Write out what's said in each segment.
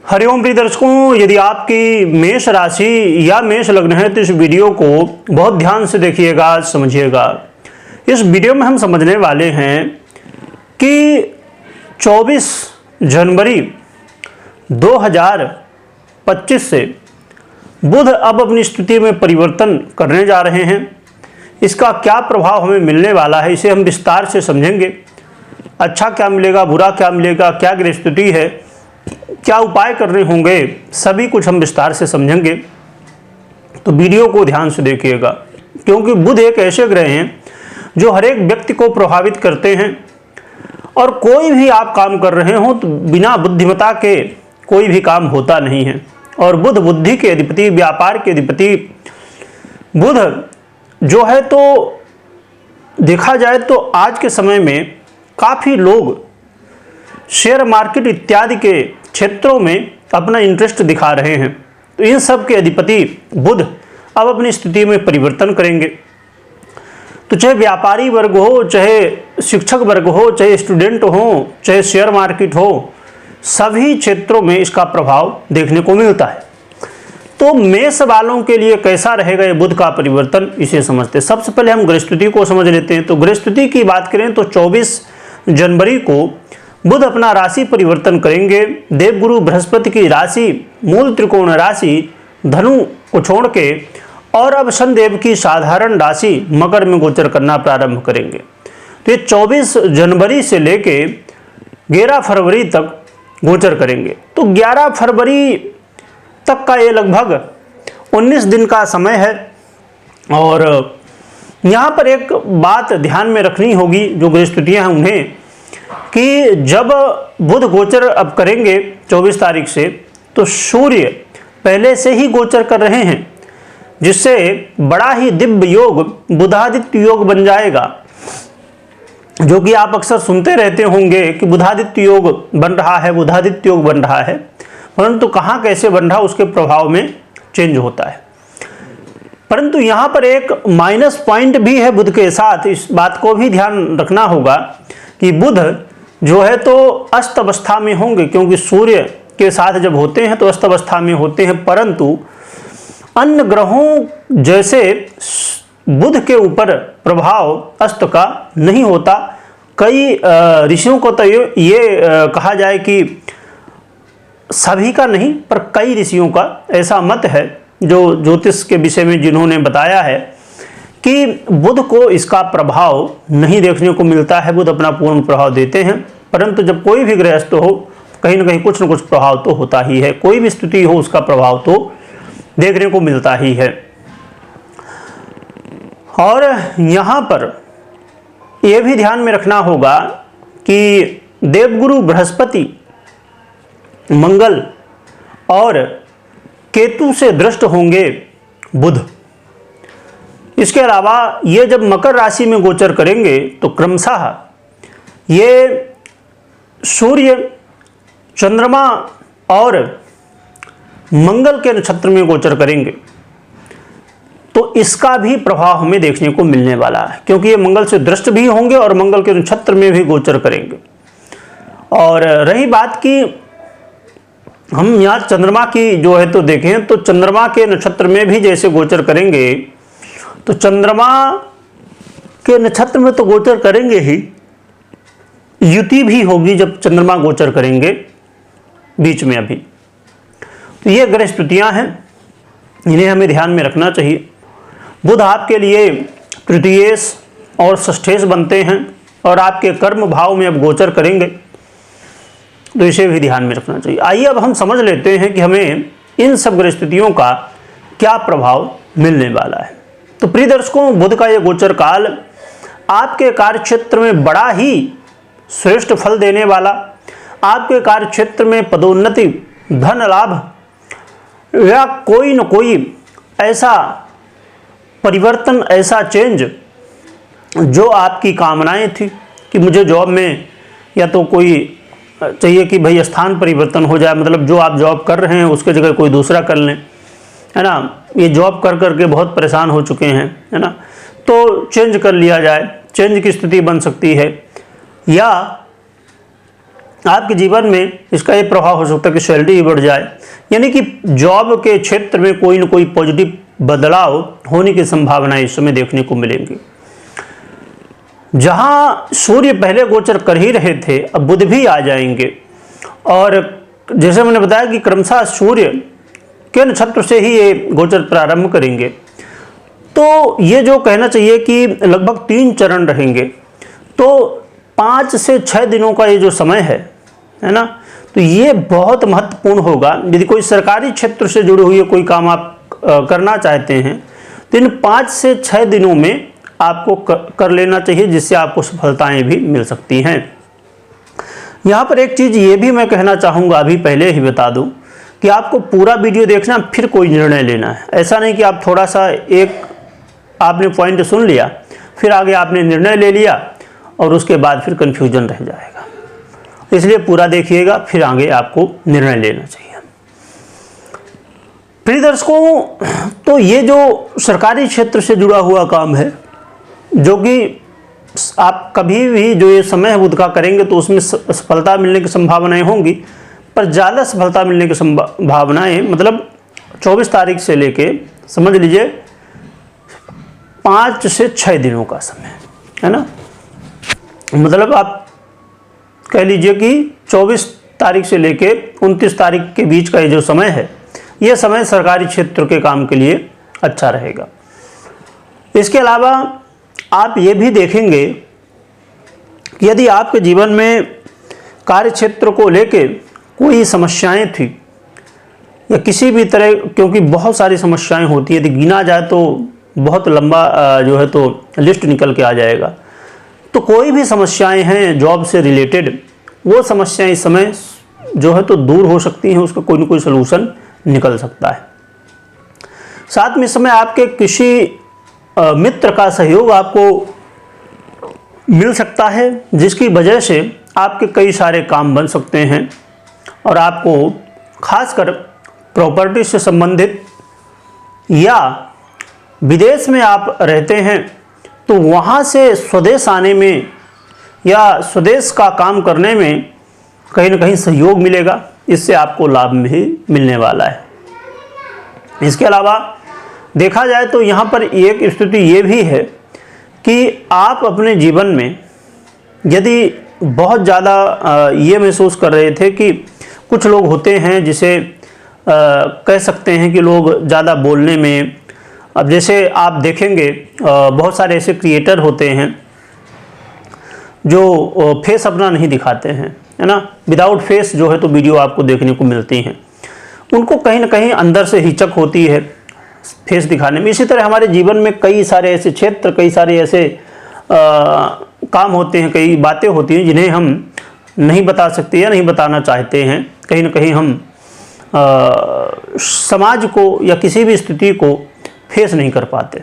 हरिओम प्रिय दर्शकों, यदि आपकी मेष राशि या मेष लग्न है तो इस वीडियो को बहुत ध्यान से देखिएगा, समझिएगा। इस वीडियो में हम समझने वाले हैं कि 24 जनवरी 2025 से बुध अब अपनी स्थिति में परिवर्तन करने जा रहे हैं। इसका क्या प्रभाव हमें मिलने वाला है, इसे हम विस्तार से समझेंगे। अच्छा क्या मिलेगा, बुरा क्या मिलेगा, क्या ग्रह स्थिति है, क्या उपाय करने होंगे, सभी कुछ हम विस्तार से समझेंगे। तो वीडियो को ध्यान से देखिएगा, क्योंकि बुध एक ऐसे ग्रह हैं जो हर एक व्यक्ति को प्रभावित करते हैं। और कोई भी आप काम कर रहे हो तो बिना बुद्धिमता के कोई भी काम होता नहीं है। और बुध बुद्धि के अधिपति, व्यापार के अधिपति बुध जो है, तो देखा जाए तो आज के समय में काफ़ी लोग शेयर मार्केट इत्यादि के क्षेत्रों में अपना इंटरेस्ट दिखा रहे हैं। तो इन सब के अधिपति बुध अब अपनी स्थिति में परिवर्तन करेंगे। तो चाहे व्यापारी वर्ग हो, चाहे शिक्षक वर्ग हो, चाहे स्टूडेंट हो, चाहे शेयर मार्केट हो, सभी क्षेत्रों में इसका प्रभाव देखने को मिलता है। तो मेष वालों के लिए कैसा रहेगा ये बुध का परिवर्तन, इसे समझते हैं। सबसे पहले हम ग्रह स्थिति को समझ लेते हैं। तो ग्रह स्थिति की बात करें तो 24 जनवरी को बुध अपना राशि परिवर्तन करेंगे। देवगुरु बृहस्पति की राशि मूल त्रिकोण राशि धनु को छोड़ के और अब शनिदेव की साधारण राशि मकर में गोचर करना प्रारंभ करेंगे। तो ये 24 जनवरी से लेके 11 फरवरी तक गोचर करेंगे। तो 11 फरवरी तक का ये लगभग 19 दिन का समय है। और यहाँ पर एक बात ध्यान में रखनी होगी जो ग्रह स्थितियाँ हैं उन्हें, कि जब बुध गोचर अब करेंगे 24 तारीख से, तो सूर्य पहले से ही गोचर कर रहे हैं, जिससे बड़ा ही दिव्य योग बुधादित्य योग बन जाएगा। जो कि आप अक्सर सुनते रहते होंगे कि बुधादित्य योग बन रहा है, बुधादित्य योग बन रहा है, परंतु कहाँ कैसे बन रहा उसके प्रभाव में चेंज होता है। परंतु यहाँ पर एक माइनस पॉइंट भी है बुध के साथ। इस बात को भी ध्यान रखना होगा कि बुध जो है तो अस्त अवस्था में होंगे, क्योंकि सूर्य के साथ जब होते हैं तो अस्त अवस्था में होते हैं। परंतु अन्य ग्रहों जैसे बुध के ऊपर प्रभाव अस्त का नहीं होता। कई ऋषियों को तो ये कहा जाए कि सभी का नहीं, पर कई ऋषियों का ऐसा मत है जो ज्योतिष के विषय में जिन्होंने बताया है कि बुध को इसका प्रभाव नहीं देखने को मिलता है। बुध अपना पूर्ण प्रभाव देते हैं, परंतु जब कोई भी गृहस्थ हो कहीं ना कहीं कुछ न कुछ प्रभाव तो होता ही है। कोई भी स्थिति हो उसका प्रभाव तो देखने को मिलता ही है। और यहाँ पर यह भी ध्यान में रखना होगा कि देवगुरु बृहस्पति, मंगल और केतु से दृष्ट होंगे बुध। इसके अलावा ये जब मकर राशि में गोचर करेंगे तो क्रमशः ये सूर्य, चंद्रमा और मंगल के नक्षत्र में गोचर करेंगे। तो इसका भी प्रभाव हमें देखने को मिलने वाला है, क्योंकि ये मंगल से दृष्ट भी होंगे और मंगल के नक्षत्र में भी गोचर करेंगे। और रही बात की हम यहाँ चंद्रमा की जो है तो देखें, तो चंद्रमा के नक्षत्र में भी जैसे गोचर करेंगे, तो चंद्रमा के नक्षत्र में तो गोचर करेंगे ही, युति भी होगी जब चंद्रमा गोचर करेंगे बीच में अभी। तो ये ग्रह स्थितियाँ हैं, इन्हें हमें ध्यान में रखना चाहिए। बुध आपके लिए तृतीयेश और षष्ठेश बनते हैं और आपके कर्म भाव में अब गोचर करेंगे, तो इसे भी ध्यान में रखना चाहिए। आइए अब हम समझ लेते हैं कि हमें इन सब ग्रह स्थितियों का क्या प्रभाव मिलने वाला है। तो प्रिय दर्शकों, बुध का ये गोचर काल आपके कार्य क्षेत्र में बड़ा ही श्रेष्ठ फल देने वाला, आपके कार्य क्षेत्र में पदोन्नति, धन लाभ या कोई न कोई ऐसा परिवर्तन, ऐसा चेंज जो आपकी कामनाएं थी कि मुझे जॉब में या तो कोई चाहिए कि भाई स्थान परिवर्तन हो जाए, मतलब जो आप जॉब कर रहे हैं उसके जगह कोई दूसरा कर लें, है ना। ये जॉब कर करके बहुत परेशान हो चुके हैं, है ना, तो चेंज कर लिया जाए, चेंज की स्थिति बन सकती है। या आपके जीवन में इसका ये प्रभाव हो सकता है कि सैलरी भी बढ़ जाए, यानी कि जॉब के क्षेत्र में कोई न कोई पॉजिटिव बदलाव होने की संभावनाएं इस समय देखने को मिलेंगी। जहां सूर्य पहले गोचर कर ही रहे थे, अब बुध भी आ जाएंगे, और जैसे मैंने बताया कि क्रमशः सूर्य के नक्षत्र से ही ये गोचर प्रारंभ करेंगे। तो ये जो कहना चाहिए कि लगभग 3 चरण रहेंगे, तो 5 से 6 दिनों का ये जो समय है ना, तो ये बहुत महत्वपूर्ण होगा। यदि कोई सरकारी क्षेत्र से जुड़े हुए कोई काम आप करना चाहते हैं तो इन 5 से 6 दिनों में आपको कर लेना चाहिए, जिससे आपको सफलताएं भी मिल सकती हैं। यहाँ पर एक चीज़ ये भी मैं कहना चाहूँगा, अभी पहले ही बता दूँ कि आपको पूरा वीडियो देखना, फिर कोई निर्णय लेना है। ऐसा नहीं कि आप थोड़ा सा एक आपने पॉइंट सुन लिया, फिर आगे आपने निर्णय ले लिया और उसके बाद फिर कन्फ्यूजन रह जाएगा। इसलिए पूरा देखिएगा, फिर आगे आपको निर्णय लेना चाहिए। प्रिय दर्शकों, तो ये जो सरकारी क्षेत्र से जुड़ा हुआ काम है, जो कि आप कभी भी जो ये समय है बुध का करेंगे तो उसमें सफलता मिलने की संभावनाएं होंगी, पर ज़्यादा सफलता मिलने की संभावनाएं मतलब 24 तारीख से लेके समझ लीजिए 5 से 6 दिनों का समय है ना। मतलब आप कह लीजिए कि 24 तारीख से लेके 29 तारीख के बीच का ये जो समय है, ये समय सरकारी क्षेत्र के काम के लिए अच्छा रहेगा। इसके अलावा आप ये भी देखेंगे कि यदि आपके जीवन में कार्य क्षेत्र को लेके कोई समस्याएं थी या किसी भी तरह, क्योंकि बहुत सारी समस्याएं होती है, यदि गिना जाए तो बहुत लंबा जो है तो लिस्ट निकल के आ जाएगा। तो कोई भी समस्याएं हैं जॉब से रिलेटेड, वो समस्याएं इस समय जो है तो दूर हो सकती हैं, उसका कोई न कोई सलूशन निकल सकता है। साथ में इस समय आपके किसी मित्र का सहयोग आपको मिल सकता है, जिसकी वजह से आपके कई सारे काम बन सकते हैं, और आपको खासकर प्रॉपर्टी से संबंधित या विदेश में आप रहते हैं तो वहाँ से स्वदेश आने में या स्वदेश का काम करने में कहीं ना कहीं सहयोग मिलेगा, इससे आपको लाभ भी मिलने वाला है। इसके अलावा देखा जाए तो यहाँ पर एक स्थिति ये भी है कि आप अपने जीवन में यदि बहुत ज़्यादा ये महसूस कर रहे थे कि कुछ लोग होते हैं जिसे कह सकते हैं कि लोग ज़्यादा बोलने में, अब जैसे आप देखेंगे बहुत सारे ऐसे क्रिएटर होते हैं जो फेस अपना नहीं दिखाते हैं, है ना, विदाउट फेस जो है तो वीडियो आपको देखने को मिलती हैं। उनको कहीं ना कहीं अंदर से हिचक होती है फेस दिखाने में। इसी तरह हमारे जीवन में कई सारे ऐसे क्षेत्र, कई सारे ऐसे काम होते हैं, कई बातें होती हैं जिन्हें हम नहीं बता सकते या नहीं बताना चाहते हैं। कहीं ना कहीं हम समाज को या किसी भी स्थिति को फेस नहीं कर पाते।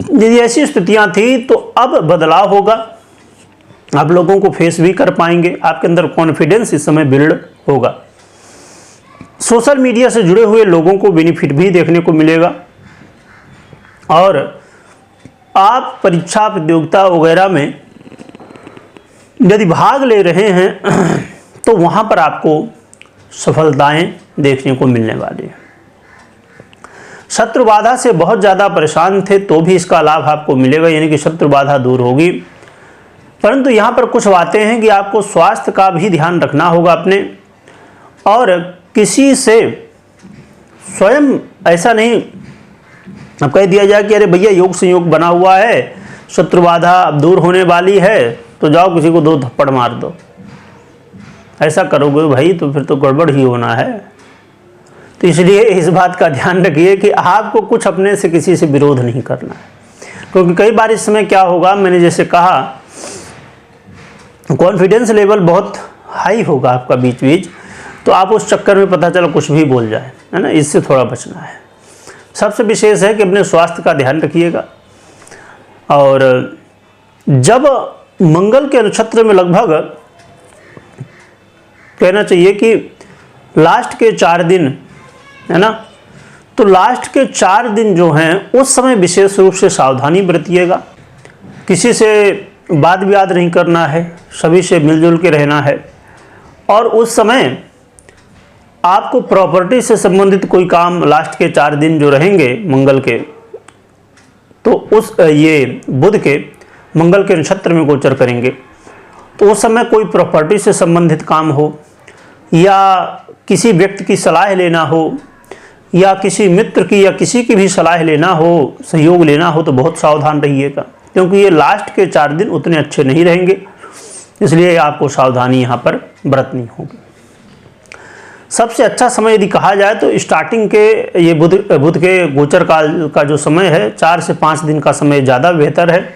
यदि ऐसी स्थितियां थी तो अब बदलाव होगा, आप लोगों को फेस भी कर पाएंगे, आपके अंदर कॉन्फिडेंस इस समय बिल्ड होगा। सोशल मीडिया से जुड़े हुए लोगों को बेनिफिट भी देखने को मिलेगा, और आप परीक्षा प्रतियोगिता वगैरह में यदि भाग ले रहे हैं तो वहाँ पर आपको सफलताएं देखने को मिलने वाली है। शत्रु बाधा से बहुत ज़्यादा परेशान थे तो भी इसका लाभ आपको मिलेगा, यानी कि शत्रु बाधा दूर होगी। परंतु यहाँ पर कुछ बातें हैं कि आपको स्वास्थ्य का भी ध्यान रखना होगा अपने, और किसी से स्वयं ऐसा नहीं अब कह दिया जाए कि अरे भैया योग संयोग बना हुआ है, शत्रु बाधा अब दूर होने वाली है, तो जाओ किसी को 2 थप्पड़ मार दो। ऐसा करोगे भाई तो फिर तो गड़बड़ ही होना है। तो इसलिए इस बात का ध्यान रखिए कि आपको कुछ अपने से किसी से विरोध नहीं करना है, क्योंकि कई बार इस समय क्या होगा, मैंने जैसे कहा कॉन्फिडेंस लेवल बहुत हाई होगा आपका बीच बीच, तो आप उस चक्कर में पता चला कुछ भी बोल जाए, है ना, इससे थोड़ा बचना है। सबसे विशेष है कि अपने स्वास्थ्य का ध्यान रखिएगा। और जब मंगल के नक्षत्र में लगभग कहना चाहिए कि लास्ट के 4 दिन, है ना, तो लास्ट के 4 दिन जो हैं उस समय विशेष रूप से सावधानी बरतिएगा। किसी से वाद विवाद नहीं करना है, सभी से मिलजुल के रहना है, और उस समय आपको प्रॉपर्टी से संबंधित कोई काम लास्ट के 4 दिन जो रहेंगे मंगल के, तो ये बुध के मंगल के नक्षत्र में गोचर करेंगे, तो उस समय कोई प्रॉपर्टी से संबंधित काम हो या किसी व्यक्ति की सलाह लेना हो या किसी मित्र की या किसी की भी सलाह लेना हो, सहयोग लेना हो, तो बहुत सावधान रहिएगा, क्योंकि ये लास्ट के 4 दिन उतने अच्छे नहीं रहेंगे। इसलिए आपको सावधानी यहाँ पर बरतनी होगी। सबसे अच्छा समय यदि कहा जाए तो स्टार्टिंग के ये बुध के गोचर काल का जो समय है 4 से 5 दिन का समय ज़्यादा बेहतर है।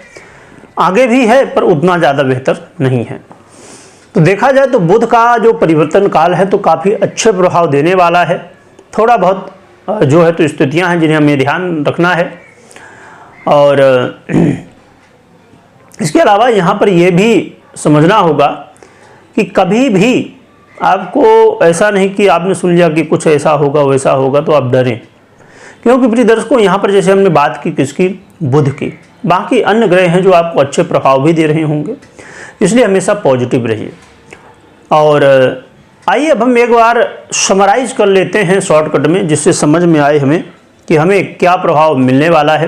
आगे भी है पर उतना ज़्यादा बेहतर नहीं है। तो देखा जाए तो बुध का जो परिवर्तन काल है तो काफ़ी अच्छे प्रभाव देने वाला है। थोड़ा बहुत जो है तो स्थितियां हैं जिन्हें हमें ध्यान रखना है। और इसके अलावा यहाँ पर यह भी समझना होगा कि कभी भी आपको ऐसा नहीं कि आपने सुन लिया कि कुछ ऐसा होगा वैसा होगा तो आप डरें, क्योंकि प्रिय दर्शकों यहाँ पर जैसे हमने बात की किसकी, बुध की, बाकी अन्य ग्रह हैं जो आपको अच्छे प्रभाव भी दे रहे होंगे, इसलिए हमेशा पॉजिटिव रहिए। और आइए अब हम एक बार समराइज कर लेते हैं शॉर्टकट में, जिससे समझ में आए हमें कि हमें क्या प्रभाव मिलने वाला है।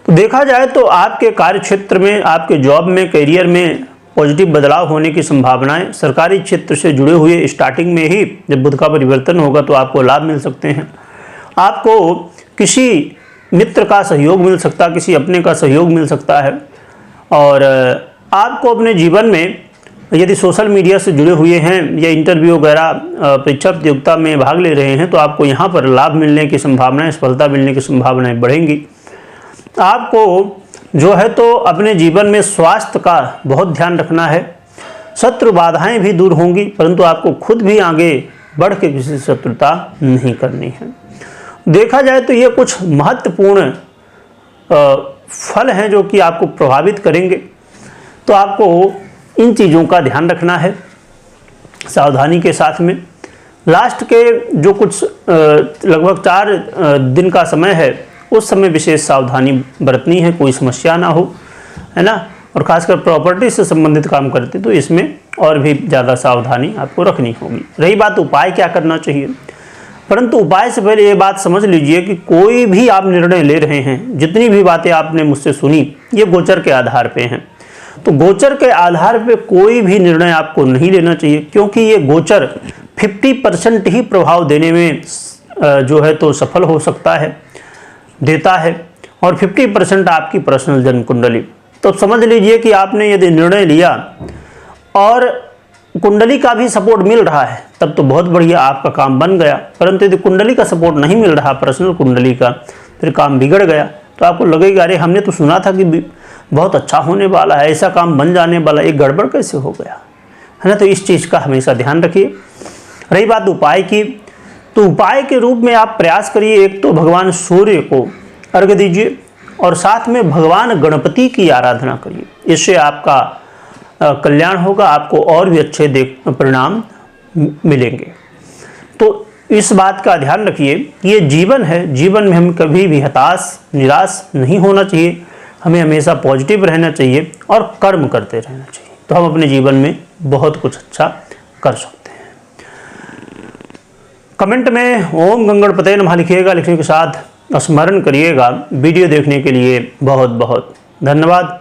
तो देखा जाए तो आपके कार्य क्षेत्र में, आपके जॉब में, करियर में पॉजिटिव बदलाव होने की संभावनाएं, सरकारी क्षेत्र से जुड़े हुए स्टार्टिंग में ही जब बुध का परिवर्तन होगा तो आपको लाभ मिल सकते हैं। आपको किसी मित्र का सहयोग मिल सकता, किसी अपने का सहयोग मिल सकता है। और आपको अपने जीवन में यदि सोशल मीडिया से जुड़े हुए हैं या इंटरव्यू वगैरह परीक्षा प्रतियोगिता में भाग ले रहे हैं तो आपको यहाँ पर लाभ मिलने की संभावनाएं, सफलता मिलने की संभावनाएं बढ़ेंगी। आपको जो है तो अपने जीवन में स्वास्थ्य का बहुत ध्यान रखना है। शत्रु बाधाएं भी दूर होंगी, परंतु आपको खुद भी आगे बढ़ के किसी से शत्रुता नहीं करनी है। देखा जाए तो ये कुछ महत्वपूर्ण फल हैं जो कि आपको प्रभावित करेंगे। तो आपको इन चीज़ों का ध्यान रखना है सावधानी के साथ में। लास्ट के जो कुछ लगभग 4 दिन का समय है उस समय विशेष सावधानी बरतनी है, कोई समस्या ना हो, है ना। और खासकर प्रॉपर्टी से संबंधित काम करते तो इसमें और भी ज़्यादा सावधानी आपको रखनी होगी। रही बात उपाय क्या करना चाहिए, परंतु उपाय से पहले ये बात समझ लीजिए कि कोई भी आप निर्णय ले रहे हैं, जितनी भी बातें आपने मुझसे सुनी ये गोचर के आधार पे हैं। तो गोचर के आधार पे कोई भी निर्णय आपको नहीं लेना चाहिए, क्योंकि ये गोचर 50% ही प्रभाव देने में जो है तो सफल हो सकता है, देता है, और 50% आपकी पर्सनल जन्म कुंडली। तो समझ लीजिए कि आपने यदि निर्णय लिया और कुंडली का भी सपोर्ट मिल रहा है तब तो बहुत बढ़िया, आपका काम बन गया। परंतु यदि कुंडली का सपोर्ट नहीं मिल रहा, पर्सनल कुंडली का, फिर काम बिगड़ गया तो आपको लगेगा अरे हमने तो सुना था कि बहुत अच्छा होने वाला है, ऐसा काम बन जाने वाला, एक गड़बड़ कैसे हो गया, है ना। तो इस चीज़ का हमेशा ध्यान रखिए। रही बात उपाय की, तो उपाय के रूप में आप प्रयास करिए, एक तो भगवान सूर्य को अर्घ्य दीजिए और साथ में भगवान गणपति की आराधना करिए। इससे आपका कल्याण होगा, आपको और भी अच्छे परिणाम मिलेंगे। तो इस बात का ध्यान रखिए, ये जीवन है, जीवन में हम कभी भी हताश निराश नहीं होना चाहिए, हमें हमेशा पॉजिटिव रहना चाहिए और कर्म करते रहना चाहिए, तो हम अपने जीवन में बहुत कुछ अच्छा कर सकते हैं। कमेंट में ओम गंगणपतये नमः लिखिएगा, लिखने के साथ स्मरण करिएगा। वीडियो देखने के लिए बहुत बहुत धन्यवाद।